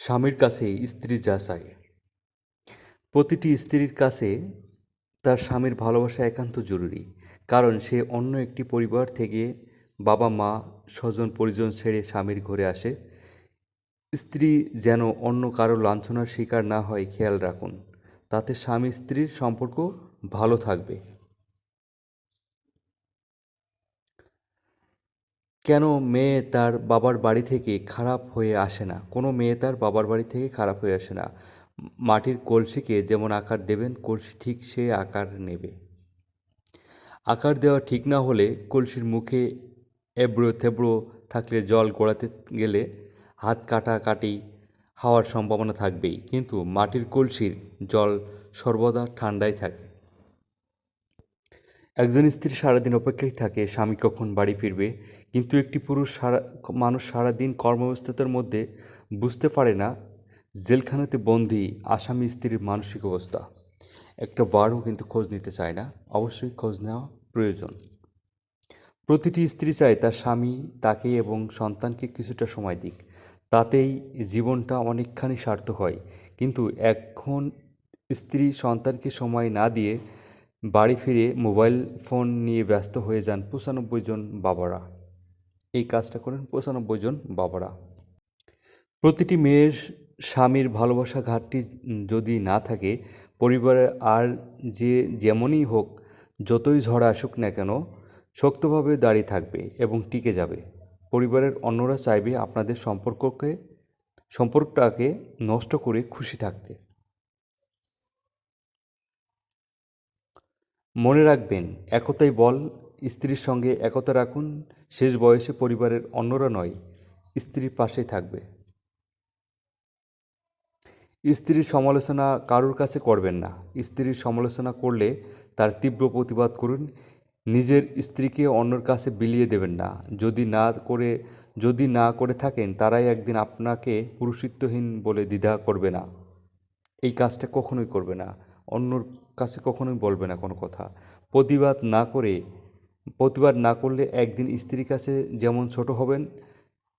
স্বামীর কাছে স্ত্রী যা চায়। প্রতিটি স্ত্রীর কাছে তার স্বামীর ভালোবাসা একান্ত জরুরি। কারণ সে অন্য একটি পরিবার থেকে বাবা মা স্বজন পরিজন ছেড়ে স্বামীর ঘরে আসে। স্ত্রী যেন অন্য কারো লাঞ্ছনার শিকার না হয় খেয়াল রাখুন। তাতে স্বামী স্ত্রীর সম্পর্ক ভালো থাকবে। কেন মেয়ে তার বাবার বাড়ি থেকে খারাপ হয়ে আসে না? কোনো মেয়ে তার বাবার বাড়ি থেকে খারাপ হয়ে আসে না। মাটির কলসিকে যেমন আকার দেবেন কলসি ঠিক সে আকার নেবে। আকার দেওয়া ঠিক না হলে কলসির মুখে এবড়ো থেবড়ো থাকলে জল গড়াতে গেলে হাত কাটাকাটি হওয়ার সম্ভাবনা থাকবেই, কিন্তু মাটির কলসির জল সর্বদা ঠান্ডাই থাকে। একজন স্ত্রী সারাদিন অপেক্ষায় থাকে স্বামী কখন বাড়ি ফিরবে, কিন্তু একটি মানুষ সারাদিন কর্মব্যস্ততার মধ্যে বুঝতে পারে না জেলখানাতে বন্দি আসামি স্ত্রীর মানসিক অবস্থা। একটা বারও কিন্তু খোঁজ নিতে চায় না। অবশ্যই খোঁজ নেওয়া প্রয়োজন। প্রতিটি স্ত্রী চায় তার স্বামী তাকে এবং সন্তানকে কিছুটা সময় দিক, তাতেই জীবনটা অনেকখানি সার্থক হয়। কিন্তু এখন স্ত্রী সন্তানকে সময় না দিয়ে বাড়ি ফিরে মোবাইল ফোন নিয়ে ব্যস্ত হয়ে যান 95 জন বাবারা। এই কাজটা করেন 95 জন বাবারা। প্রতিটি মেয়ের স্বামীর ভালোবাসা ঘাটতি যদি না থাকে, পরিবারে আর যে যেমনই হোক, যতই ঝড় আসুক না কেন, শক্তভাবে দাঁড়িয়ে থাকবে এবং টিকে যাবে। পরিবারের অন্যরা চাইবে আপনাদের সম্পর্কটাকে নষ্ট করে খুশি থাকতে। মনে রাখবেন, একতাই বল। স্ত্রীর সঙ্গে একতা রাখুন। শেষ বয়সে পরিবারের অন্যরা নয়, স্ত্রীর পাশেই থাকবে। স্ত্রীর সমালোচনা কারোর কাছে করবেন না। স্ত্রীর সমালোচনা করলে তার তীব্র প্রতিবাদ করুন। নিজের স্ত্রীকে অন্যের কাছে বিলিয়ে দেবেন না। যদি না করে থাকেন, তারাই একদিন আপনাকে পুরুষত্বহীন বলে দ্বিধা করবে না। এই কাজটা কখনোই করবে না। অন্যর কাছে কখনোই বলবে না কোনো কথা। প্রতিবাদ না করলে একদিন স্ত্রীর কাছে যেমন ছোট হবেন,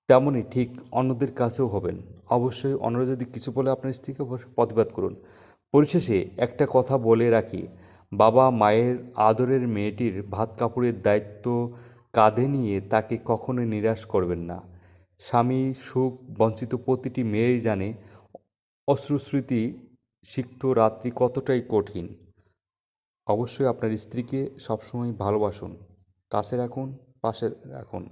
তেমনই ঠিক অন্যদের কাছেও হবেন। অবশ্যই অন্যরা যদি কিছু বলে আপনার স্ত্রীকে অবশ্যই প্রতিবাদ করুন। পরিশেষে একটা কথা বলে রাখি, বাবা মায়ের আদরের মেয়েটির ভাত কাপড়ের দায়িত্ব কাঁধে নিয়ে তাকে কখনোই নিরাশ করবেন না। স্বামী সুখ বঞ্চিত প্রতিটি মেয়েই জানে অশ্রুস্মৃতি সিক্ত রাত্রি কতটাই কঠিন। অবশ্যই আপনার স্ত্রীকে সবসময় ভালোবাসুন, কাছে রাখুন, পাশে রাখুন।